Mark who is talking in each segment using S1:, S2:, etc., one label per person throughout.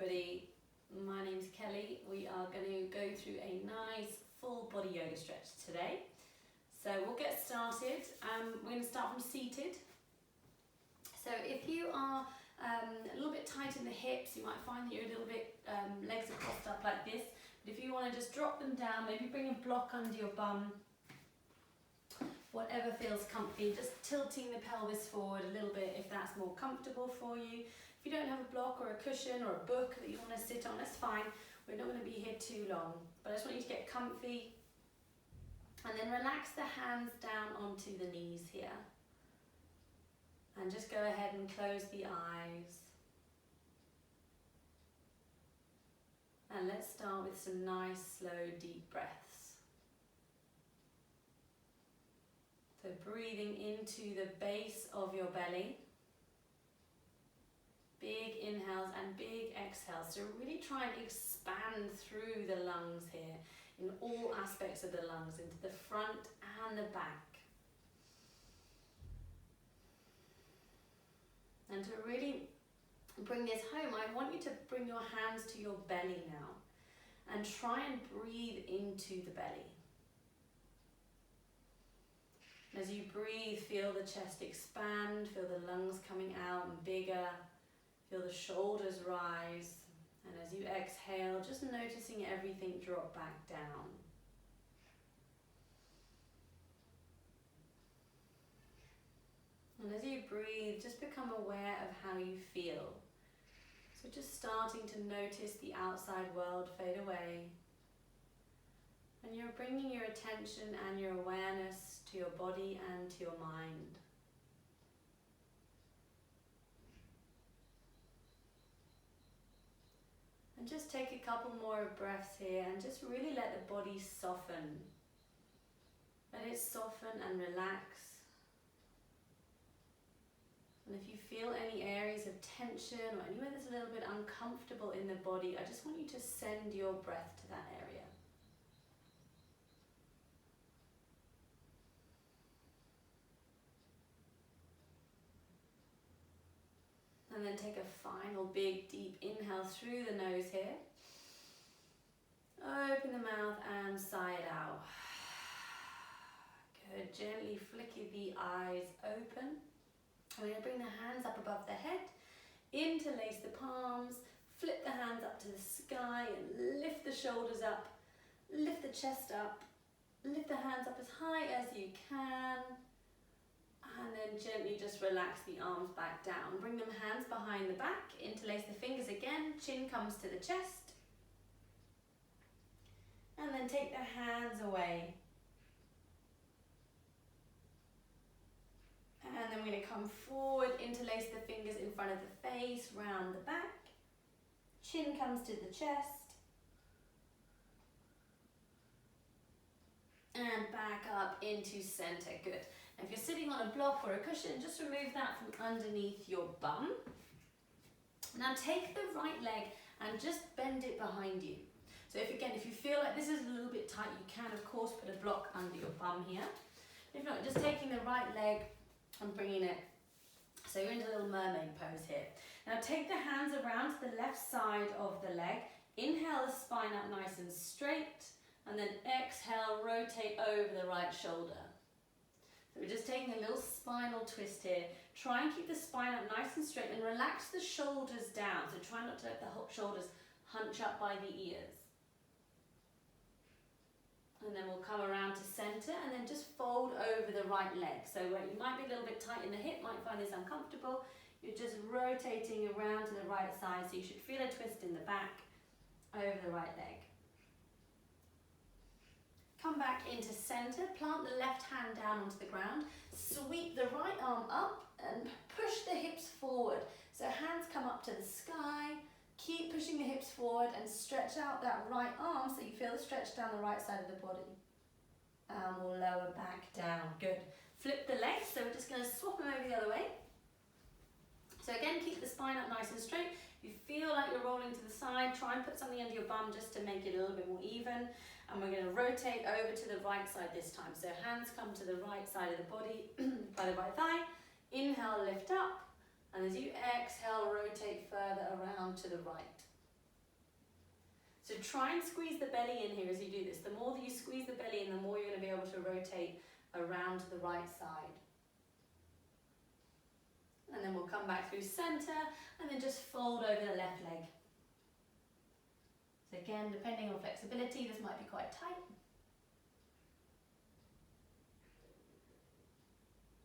S1: everybody, my name's Kelly. We are going to go through a nice full body yoga stretch today. So we'll get started. We're going to start from seated. So if you are a little bit tight in the hips, you might find that you're a little bit, legs are crossed up like this. But if you want to just drop them down, maybe bring a block under your bum, whatever feels comfy, just tilting the pelvis forward a little bit if that's more comfortable for you. If you don't have a block or a cushion or a book that you want to sit on, that's fine. We're not going to be here too long, but I just want you to get comfy. And then relax the hands down onto the knees here. And just go ahead and close the eyes. And let's start with some nice, slow, deep breaths. So breathing into the base of your belly. Big inhales and big exhales. So really try and expand through the lungs here, in all aspects of the lungs, into the front and the back. And to really bring this home, I want you to bring your hands to your belly now and try and breathe into the belly. As you breathe, feel the chest expand, feel the lungs coming out and bigger, feel the shoulders rise, and as you exhale, just noticing everything drop back down. And as you breathe, just become aware of how you feel. So just starting to notice the outside world fade away. And you're bringing your attention and your awareness to your body and to your mind. And just take a couple more breaths here and just really let the body soften. Let it soften and relax. And if you feel any areas of tension or anywhere that's a little bit uncomfortable in the body, I just want you to send your breath to that area. And then take a final big deep inhale through the nose here. Open the mouth and sigh it out. Good. Gently flicker the eyes open. We're going to bring the hands up above the head. Interlace the palms. Flip the hands up to the sky and lift the shoulders up. Lift the chest up. Lift the hands up as high as you can. And then gently just relax the arms back down. Bring them hands behind the back. Interlace the fingers again. Chin comes to the chest. And then take the hands away. And then we're going to come forward. Interlace the fingers in front of the face, round the back. Chin comes to the chest. And back up into center. Good. If you're sitting on a block or a cushion, just remove that from underneath your bum. Now take the right leg and just bend it behind you. So if you feel like this is a little bit tight, you can of course put a block under your bum here. If not, just taking the right leg and bringing it, so you're in a little mermaid pose here. Now take the hands around to the left side of the leg. Inhale the spine up nice and straight, and then exhale, rotate over the right shoulder. So we're just taking a little spinal twist here. Try and keep the spine up nice and straight and relax the shoulders down. So try not to let the shoulders hunch up by the ears. And then we'll come around to center and then just fold over the right leg. So where you might be a little bit tight in the hip, might find this uncomfortable, you're just rotating around to the right side. So you should feel a twist in the back over the right leg. Come back into center, plant the left hand down onto the ground, sweep the right arm up and push the hips forward. So hands come up to the sky, keep pushing the hips forward and stretch out that right arm so you feel the stretch down the right side of the body. And we'll lower back down, good. Flip the legs, so we're just going to swap them over the other way. So again, keep the spine up nice and straight. If you feel like you're rolling to the side, try and put something under your bum just to make it a little bit more even. And we're going to rotate over to the right side this time. So hands come to the right side of the body, by the right thigh. Inhale, lift up. And as you exhale, rotate further around to the right. So try and squeeze the belly in here as you do this. The more that you squeeze the belly in, the more you're going to be able to rotate around to the right side. And then we'll come back through center and then just fold over the left leg. So again, depending on flexibility, this might be quite tight.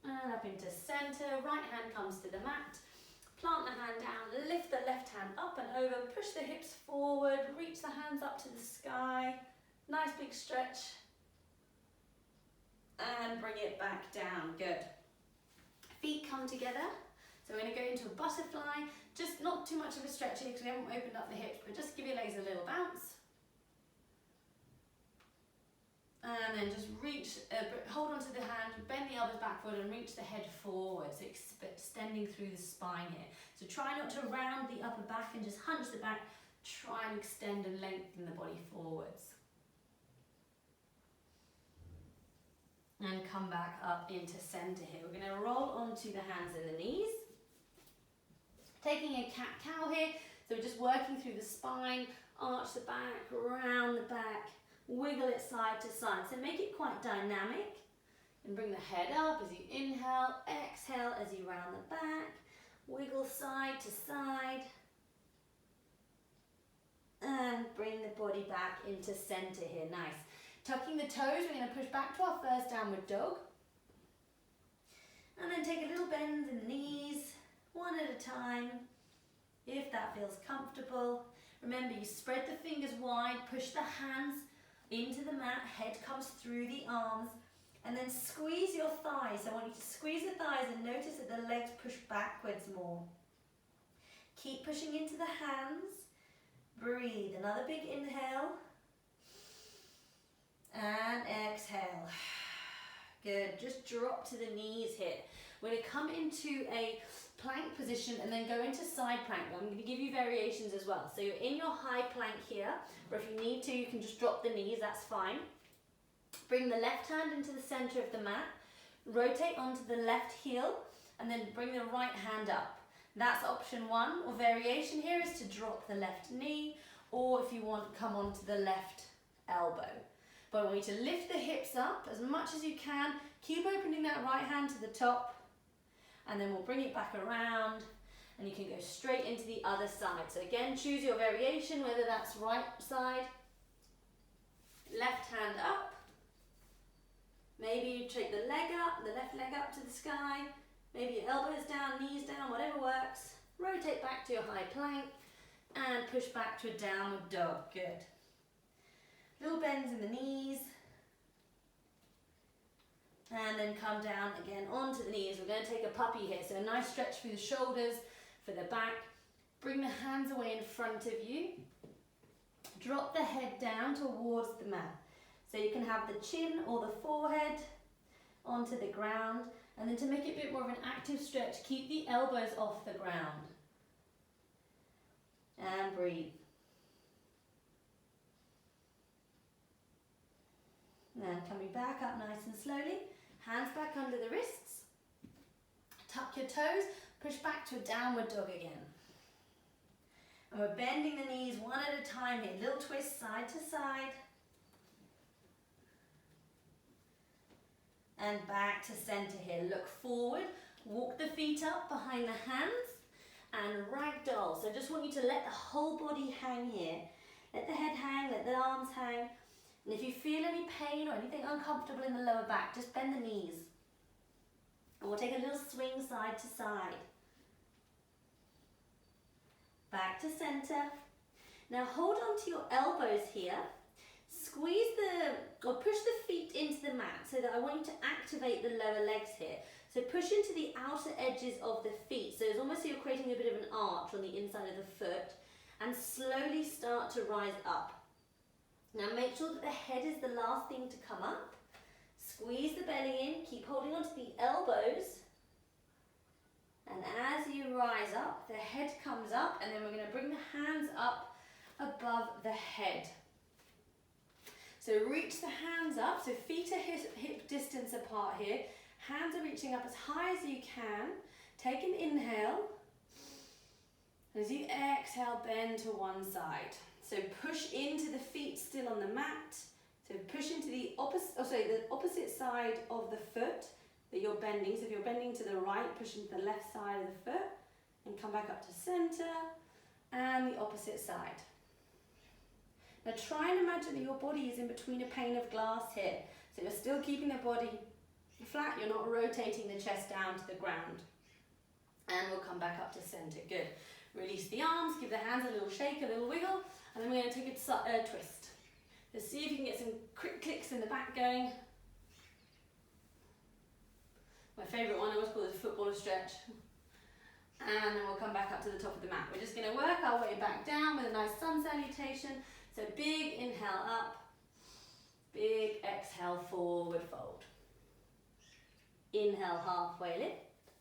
S1: And up into center, right hand comes to the mat. Plant the hand down, lift the left hand up and over, push the hips forward, reach the hands up to the sky. Nice big stretch. And bring it back down, good. Feet come together. So we're going to go into a butterfly, just not too much of a stretch here because we haven't opened up the hips, but just give your legs a little bounce. And then just reach, hold onto the hand, bend the elbows backward and reach the head forward, so extending through the spine here. So try not to round the upper back and just hunch the back, try and extend and lengthen the body forwards. And come back up into center here. We're going to roll onto the hands and the knees. Taking a cat-cow here, so we're just working through the spine, arch the back, round the back, wiggle it side to side. So make it quite dynamic. And bring the head up as you inhale, exhale as you round the back, wiggle side to side. And bring the body back into center here, nice. Tucking the toes, we're going to push back to our first downward dog. And then take a little bend in the knees, one at a time, if that feels comfortable. Remember, you spread the fingers wide, push the hands into the mat, head comes through the arms, and then squeeze your thighs. So I want you to squeeze the thighs and notice that the legs push backwards more. Keep pushing into the hands. Breathe, another big inhale. And exhale. Good, just drop to the knees here. We're going to come into a plank position and then go into side plank. I'm going to give you variations as well. So you're in your high plank here, or if you need to, you can just drop the knees, that's fine. Bring the left hand into the center of the mat, rotate onto the left heel, and then bring the right hand up. That's option one, or variation here is to drop the left knee, or if you want, come onto the left elbow. But I want you to lift the hips up as much as you can, keep opening that right hand to the top, and then we'll bring it back around, and you can go straight into the other side. So again, choose your variation, whether that's right side, left hand up, maybe you take the leg up, the left leg up to the sky, maybe your elbows down, knees down, whatever works. Rotate back to your high plank, and push back to a downward dog, good. Little bends in the knees. And then come down again onto the knees. We're going to take a puppy here. So a nice stretch through the shoulders, for the back. Bring the hands away in front of you. Drop the head down towards the mat. So you can have the chin or the forehead onto the ground. And then to make it a bit more of an active stretch, keep the elbows off the ground. And breathe. And coming back up nice and slowly. Hands back under the wrists. Tuck your toes. Push back to a downward dog again. And we're bending the knees one at a time here. Little twist side to side. And back to center here. Look forward. Walk the feet up behind the hands. And ragdoll. So I just want you to let the whole body hang here. Let the head hang, let the arms hang. And if you feel any pain or anything uncomfortable in the lower back, just bend the knees. And we'll take a little swing side to side. Back to center. Now hold on to your elbows here. Squeeze or push the feet into the mat so that I want you to activate the lower legs here. So push into the outer edges of the feet. So it's almost like you're creating a bit of an arch on the inside of the foot. And slowly start to rise up. Now make sure that the head is the last thing to come up. Squeeze the belly in, keep holding onto the elbows. And as you rise up, the head comes up, and then we're going to bring the hands up above the head. So reach the hands up, so feet are hip distance apart here. Hands are reaching up as high as you can. Take an inhale. As you exhale, bend to one side. So push into the feet still on the mat. So push into the opposite side of the foot that you're bending. So if you're bending to the right, push into the left side of the foot and come back up to center and the opposite side. Now try and imagine that your body is in between a pane of glass here. So you're still keeping the body flat, you're not rotating the chest down to the ground. And we'll come back up to center, good. Release the arms, give the hands a little shake, a little wiggle, and then we're going to take a twist. Just see if you can get some quick clicks in the back going. My favourite one I always call it a footballer stretch. And then we'll come back up to the top of the mat. We're just going to work our way back down with a nice sun salutation. So big inhale up, big exhale forward fold. Inhale halfway lift.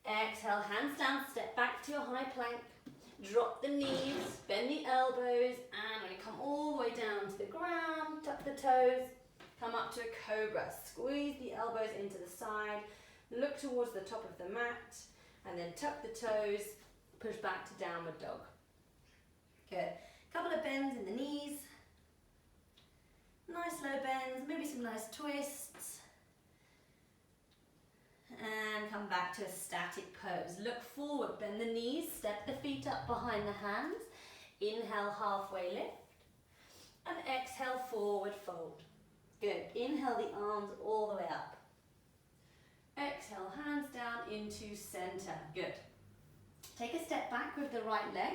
S1: Exhale hands down, step back to your high plank. Drop the knees, bend the elbows, and when you come all the way down to the ground, tuck the toes, come up to a cobra. Squeeze the elbows into the side, look towards the top of the mat, and then tuck the toes, push back to downward dog. Good. Couple of bends in the knees. Nice low bends, maybe some nice twists. And come back to a static pose. Look forward, bend the knees, step the feet up behind the hands. Inhale, halfway lift. And exhale, forward fold. Good. Inhale the arms all the way up. Exhale, hands down into center. Good. Take a step back with the right leg.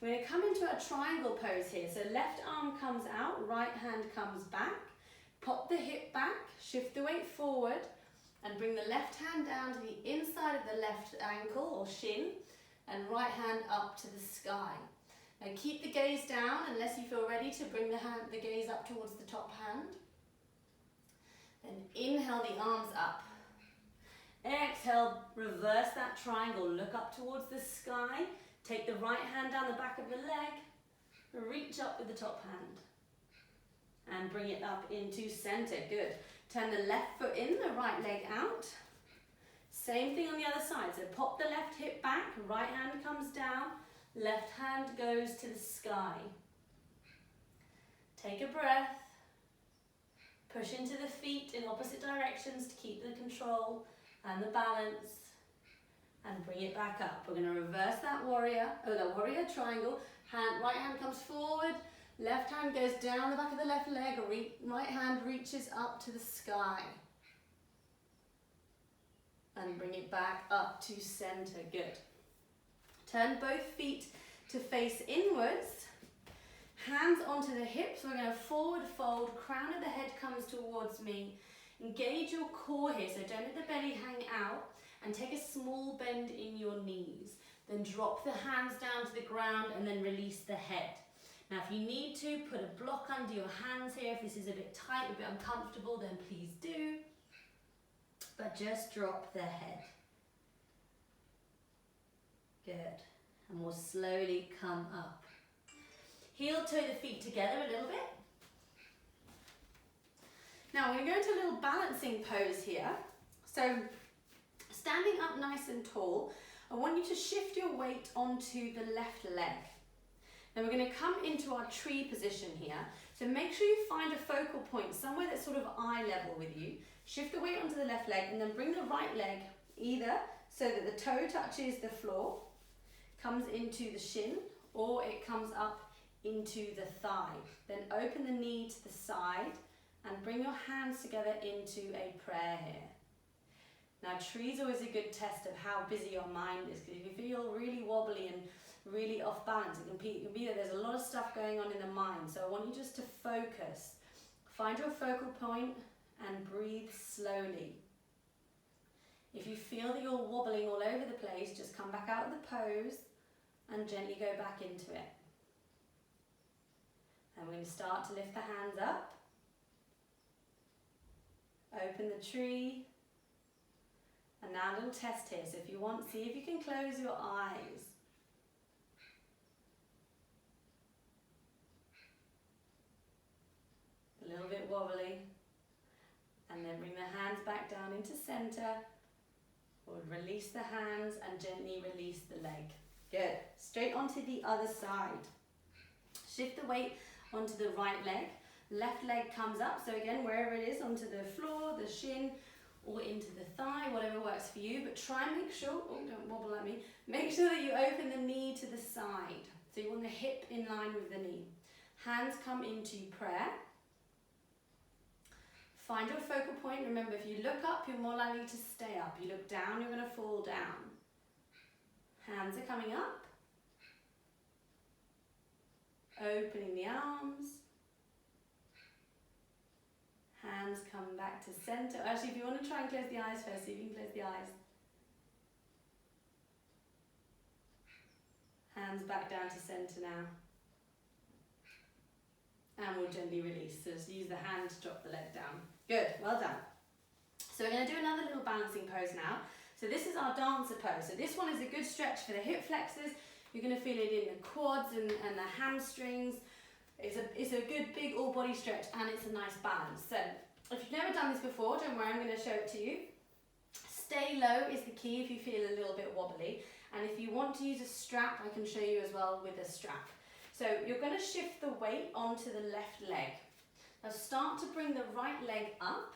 S1: We're going to come into a triangle pose here. So left arm comes out, right hand comes back. Pop the hip back, shift the weight forward, and bring the left hand down to the inside of the left ankle or shin, and right hand up to the sky. Now keep the gaze down unless you feel ready to bring the gaze up towards the top hand. Then inhale the arms up. Exhale, reverse that triangle, look up towards the sky. Take the right hand down the back of the leg, reach up with the top hand, and bring it up into center, good. Turn the left foot in, the right leg out. Same thing on the other side, so pop the left hip back, right hand comes down, left hand goes to the sky. Take a breath, push into the feet in opposite directions to keep the control and the balance, and bring it back up. We're going to reverse that warrior triangle. Right hand comes forward, left hand goes down the back of the left leg, right hand reaches up to the sky. And bring it back up to center, good. Turn both feet to face inwards, hands onto the hips. We're going to forward fold, crown of the head comes towards me. Engage your core here, so don't let the belly hang out, and take a small bend in your knees. Then drop the hands down to the ground and then release the head. Now if you need to, put a block under your hands here. If this is a bit tight, a bit uncomfortable, then please do. But just drop the head. Good. And we'll slowly come up. Heel toe the feet together a little bit. Now we're going to go into a little balancing pose here. So standing up nice and tall, I want you to shift your weight onto the left leg. Now we're going to come into our tree position here. So make sure you find a focal point, somewhere that's sort of eye level with you. Shift the weight onto the left leg and then bring the right leg either so that the toe touches the floor, comes into the shin, or it comes up into the thigh. Then open the knee to the side and bring your hands together into a prayer here. Now tree is always a good test of how busy your mind is, because if you feel really wobbly and really off balance, it can be that there's a lot of stuff going on in the mind. So I want you just to focus. Find your focal point and breathe slowly. If you feel that you're wobbling all over the place, just come back out of the pose and gently go back into it. And we're going to start to lift the hands up. Open the tree. And now a little test here. So if you want, see if you can close your eyes. A little bit wobbly. And then bring the hands back down into center. Or release the hands and gently release the leg. Good. Straight onto the other side. Shift the weight onto the right leg. Left leg comes up, so again, wherever it is, onto the floor, the shin, or into the thigh, whatever works for you. But try and make sure, oh, don't wobble at me, make sure that you open the knee to the side. So you want the hip in line with the knee. Hands come into prayer. Find your focal point. Remember, if you look up, you're more likely to stay up. You look down, you're going to fall down. Hands are coming up. Opening the arms. Hands come back to center. Actually, if you want to try and close the eyes first, so you can close the eyes. Hands back down to center now. And we'll gently release. So just use the hand to drop the leg down. Good, well done. So we're going to do another little balancing pose now. So this is our dancer pose. So this one is a good stretch for the hip flexors. You're going to feel it in the quads and the hamstrings. It's a good big all body stretch, and it's a nice balance. So if you've never done this before, don't worry, I'm going to show it to you. Stay low is the key if you feel a little bit wobbly. And if you want to use a strap, I can show you as well with a strap. So you're going to shift the weight onto the left leg. Now start to bring the right leg up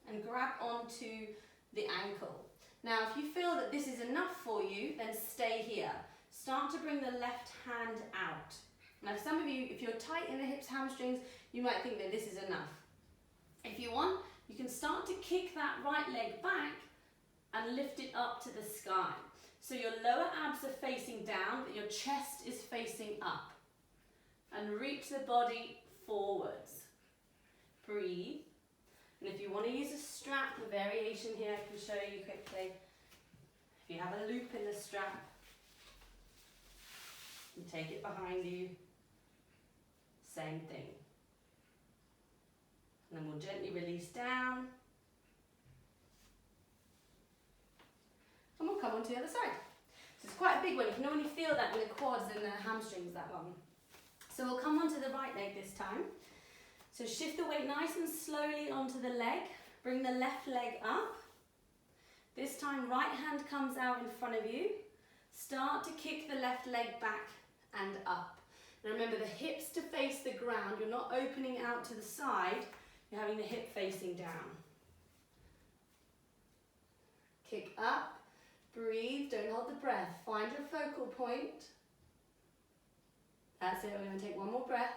S1: and grab onto the ankle. Now if you feel that this is enough for you, then stay here. Start to bring the left hand out. Now some of you, if you're tight in the hips, hamstrings, you might think that this is enough. If you want, you can start to kick that right leg back and lift it up to the sky. So your lower abs are facing down, but your chest is facing up. And reach the body forwards. Breathe. And if you want to use a strap, a variation here, I can show you quickly. If you have a loop in the strap, you take it behind you. Same thing. And then we'll gently release down. And we'll come on to the other side. So it's quite a big one. You can only feel that in the quads and the hamstrings, that one. So we'll come onto the right leg this time. So shift the weight nice and slowly onto the leg. Bring the left leg up. This time right hand comes out in front of you. Start to kick the left leg back and up. Now remember, the hips to face the ground. You're not opening out to the side. You're having the hip facing down. Kick up. Breathe. Don't hold the breath. Find your focal point. That's it, we're going to take one more breath.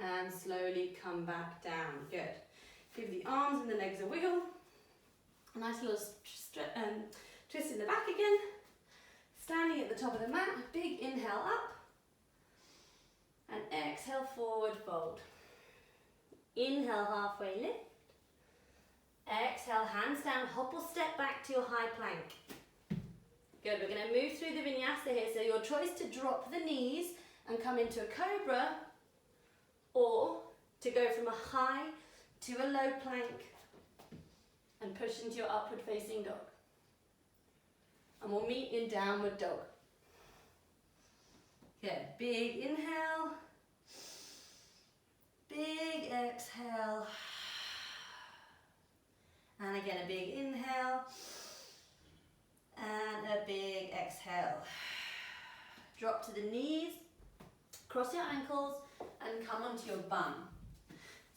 S1: And slowly come back down. Good. Give the arms and the legs a wiggle. A nice little twist in the back again. Standing at the top of the mat, big inhale up. And exhale, forward fold. Inhale, halfway lift. Exhale, hands down, hop or step back to your high plank. Good, we're going to move through the vinyasa here. So your choice to drop the knees and come into a cobra, or to go from a high to a low plank and push into your upward facing dog. And we'll meet in downward dog. Good, big inhale, big exhale, and again a big inhale. And a big exhale. Drop to the knees, cross your ankles, and come onto your bum.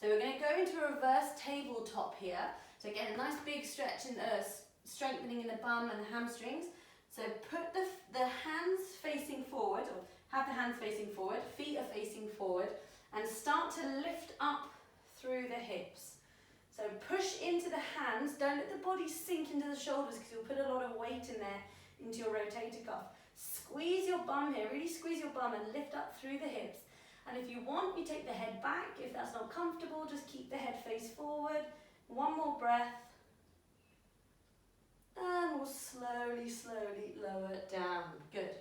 S1: So we're going to go into a reverse tabletop here. So again, a nice big stretch in the strengthening in the bum and the hamstrings. So put the hands facing forward, or have the hands facing forward, feet are facing forward, and start to lift up through the hips. So push into the hands, don't let the body sink into the shoulders because you'll put a lot of weight in there into your rotator cuff. Squeeze your bum here, really squeeze your bum and lift up through the hips. And if you want, you take the head back. If that's not comfortable, just keep the head face forward. One more breath. And we'll slowly, slowly lower it down. Good.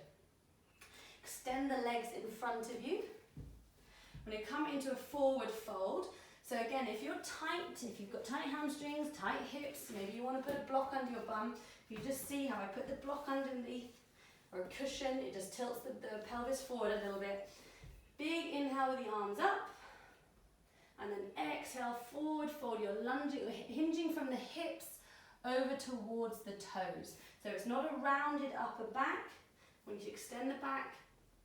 S1: Extend the legs in front of you. We're going to come into a forward fold. So again, if you're tight, if you've got tight hamstrings, tight hips, maybe you want to put a block under your bum, you just see how I put the block underneath, or a cushion, it just tilts the pelvis forward a little bit. Big inhale with the arms up, and then exhale, forward fold. You're lunging, hinging from the hips over towards the toes. So it's not a rounded upper back. When you extend the back,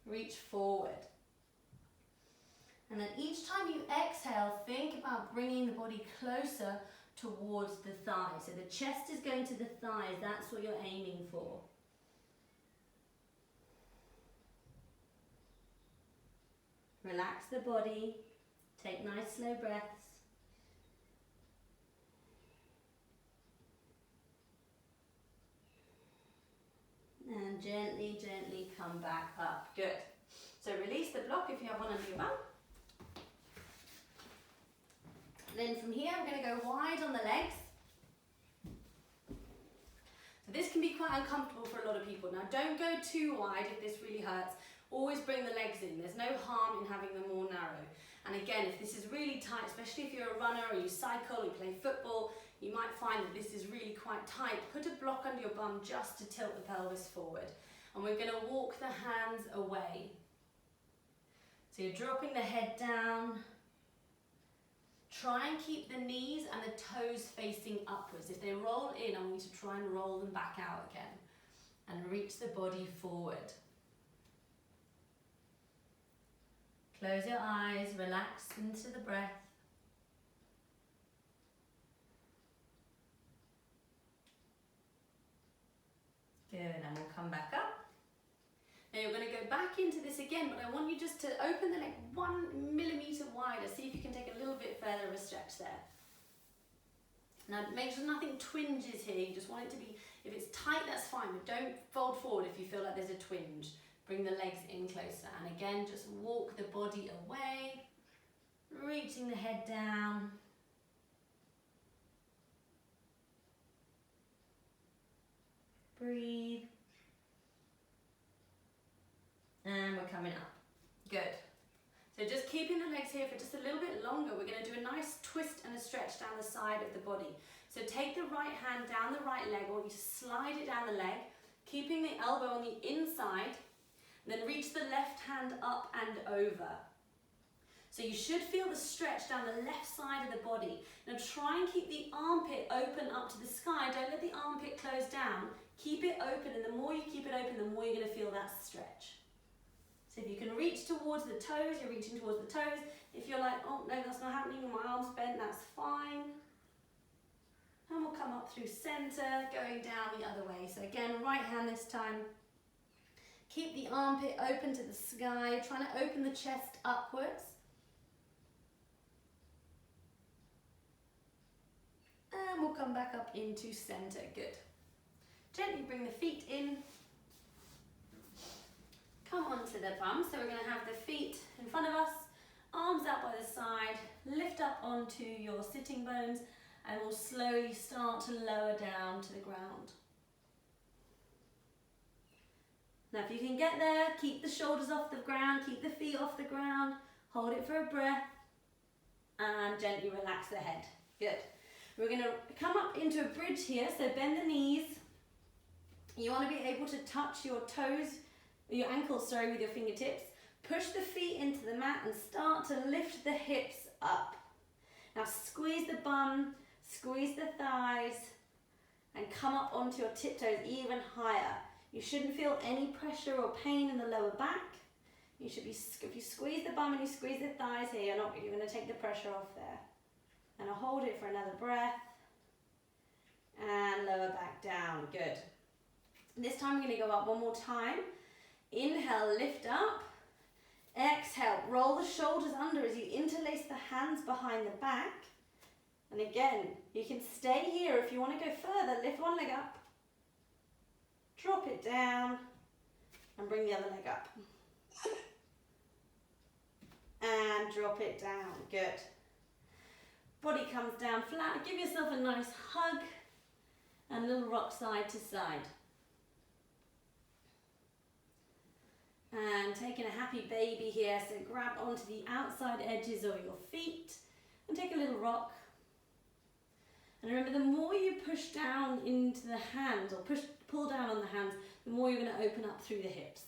S1: reach forward. And then each time you exhale, think about bringing the body closer towards the thighs. So the chest is going to the thighs, that's what you're aiming for. Relax the body, take nice slow breaths. And gently, gently come back up. Good. So release the block if you have one under your bum. Then from here, I'm going to go wide on the legs. So this can be quite uncomfortable for a lot of people. Now don't go too wide if this really hurts. Always bring the legs in. There's no harm in having them more narrow. And again, if this is really tight, especially if you're a runner or you cycle or you play football, you might find that this is really quite tight. Put a block under your bum just to tilt the pelvis forward. And we're going to walk the hands away. So you're dropping the head down. Try and keep the knees and the toes facing upwards. If they roll in, I want you to try and roll them back out again. And reach the body forward. Close your eyes, relax into the breath. Good, and we'll come back up. Now you're going to go back into this again, but I want you just to open the leg 1 millimeter wider. See if you can take a little bit further of a stretch there. Now make sure nothing twinges here. You just want it to be, if it's tight, that's fine, but don't fold forward if you feel like there's a twinge. Bring the legs in closer. And again, just walk the body away, reaching the head down. Breathe. And we're coming up. Good. So just keeping the legs here for just a little bit longer. We're going to do a nice twist and a stretch down the side of the body. So take the right hand down the right leg. I want you to slide it down the leg, keeping the elbow on the inside. Then reach the left hand up and over. So you should feel the stretch down the left side of the body. Now try and keep the armpit open up to the sky. Don't let the armpit close down. Keep it open, and the more you keep it open, the more you're going to feel that stretch. So if you can reach towards the toes, you're reaching towards the toes. If you're like, oh no, that's not happening, my arm's bent, that's fine. And we'll come up through center, going down the other way. So again, right hand this time. Keep the armpit open to the sky, trying to open the chest upwards. And we'll come back up into center. Good. Gently bring the feet in. Come onto the bum. So we're going to have the feet in front of us, arms out by the side, lift up onto your sitting bones, and we'll slowly start to lower down to the ground. Now if you can get there, keep the shoulders off the ground, keep the feet off the ground, hold it for a breath, and gently relax the head. Good. We're going to come up into a bridge here, so bend the knees. You want to be able to touch your toes, your ankles, with your fingertips. Push the feet into the mat and start to lift the hips up. Now squeeze the bum, squeeze the thighs, and come up onto your tiptoes even higher. You shouldn't feel any pressure or pain in the lower back. You should be, if you squeeze the bum and you squeeze the thighs here, you're going to take the pressure off there. And I'll hold it for another breath. And lower back down. Good. This time we're going to go up one more time. Inhale, lift up. Exhale, roll the shoulders under as you interlace the hands behind the back. And again, you can stay here. If you want to go further, lift one leg up. Drop it down and bring the other leg up. And drop it down. Good. Body comes down flat. Give yourself a nice hug and a little rock side to side. And taking a happy baby here. So grab onto the outside edges of your feet and take a little rock. And remember, the more you push down into the hands or pull down on the hands, the more you're going to open up through the hips.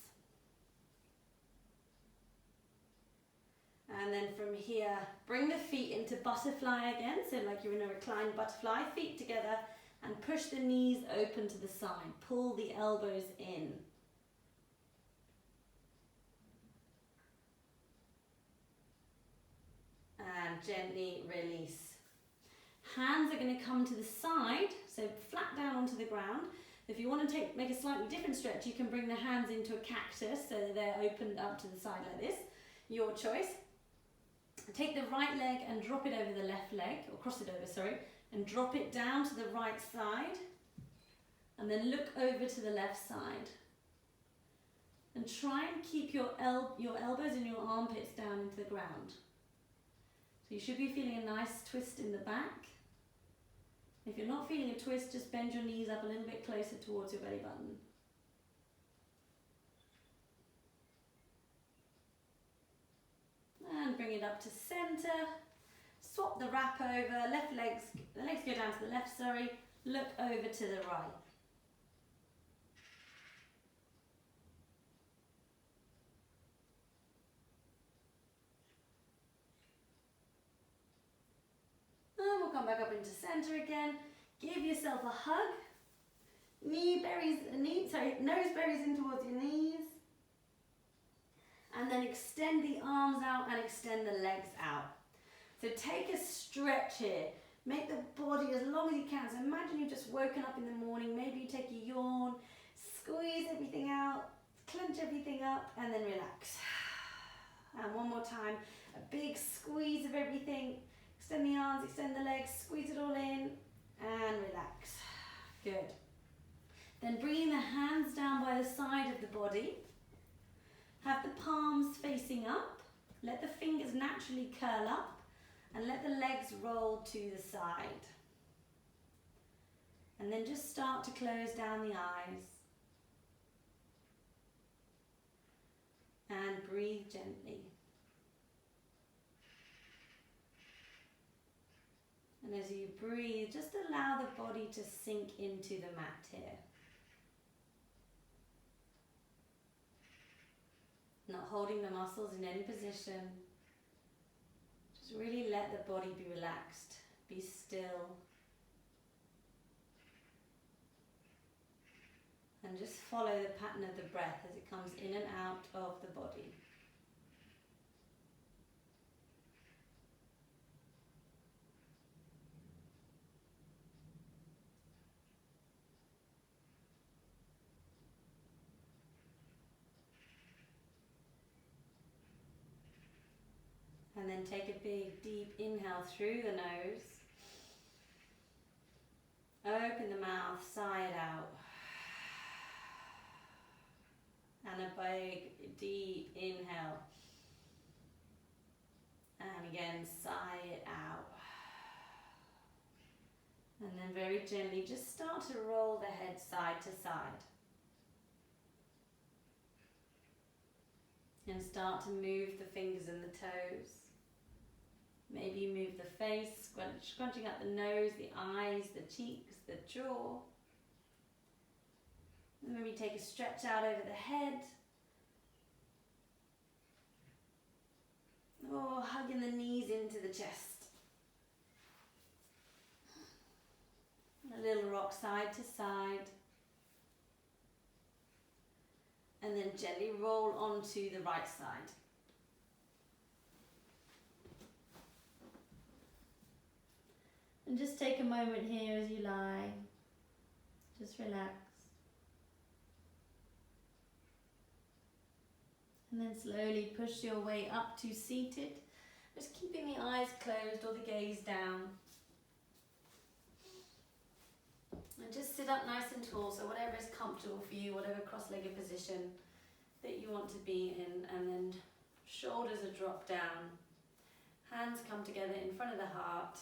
S1: And then from here, bring the feet into butterfly again. So like you're in a reclined butterfly, feet together, and push the knees open to the side. Pull the elbows in. And gently release. Hands are going to come to the side, so flat down onto the ground. If you want to make a slightly different stretch, you can bring the hands into a cactus so that they're opened up to the side like this. Your choice. Take the right leg and drop it over the left leg, or cross it over, sorry, and drop it down to the right side. And then look over to the left side. And try and keep your elbows and your armpits down into the ground. So you should be feeling a nice twist in the back. If you're not feeling a twist, just bend your knees up a little bit closer towards your belly button. And bring it up to center. Swap the wrap over, the legs go down to the left, sorry. Look over to the right. And we'll come back up into center again. Give yourself a hug. Nose berries in towards your knees. And then extend the arms out and extend the legs out. So take a stretch here. Make the body as long as you can. So imagine you've just woken up in the morning. Maybe you take a yawn. Squeeze everything out. Clench everything up and then relax. And one more time. A big squeeze of everything. Extend the arms, extend the legs. Squeeze it all in and relax. Good. Then bringing the hands down by the side of the body. Have the palms facing up. Let the fingers naturally curl up and let the legs roll to the side. And then just start to close down the eyes. And breathe gently. And as you breathe, just allow the body to sink into the mat here. Not holding the muscles in any position. Just really let the body be relaxed, be still. And just follow the pattern of the breath as it comes in and out of the body. And then take a big deep inhale through the nose. Open the mouth, sigh it out. And a big deep inhale. And again, sigh it out. And then very gently just start to roll the head side to side. And start to move the fingers and the toes. Maybe you move the face, scrunching up the nose, the eyes, the cheeks, the jaw. And maybe take a stretch out over the head. Or hugging the knees into the chest. A little rock side to side. And then gently roll onto the right side. And just take a moment here as you lie. Just relax. And then slowly push your way up to seated. Just keeping the eyes closed or the gaze down. And just sit up nice and tall, so whatever is comfortable for you, whatever cross-legged position that you want to be in. And then shoulders are dropped down. Hands come together in front of the heart.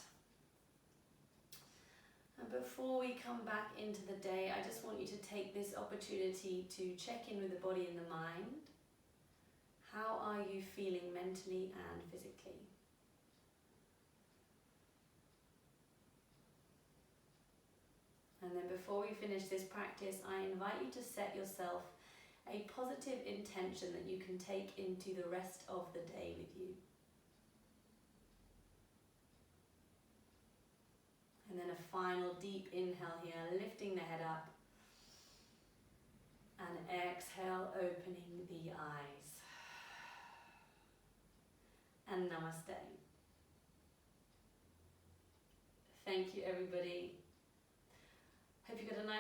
S1: And before we come back into the day, I just want you to take this opportunity to check in with the body and the mind. How are you feeling mentally and physically? And then before we finish this practice, I invite you to set yourself a positive intention that you can take into the rest of the day with you. And then a final deep inhale here, lifting the head up. And exhale, opening the eyes. And namaste. Thank you, everybody. Hope you got a nice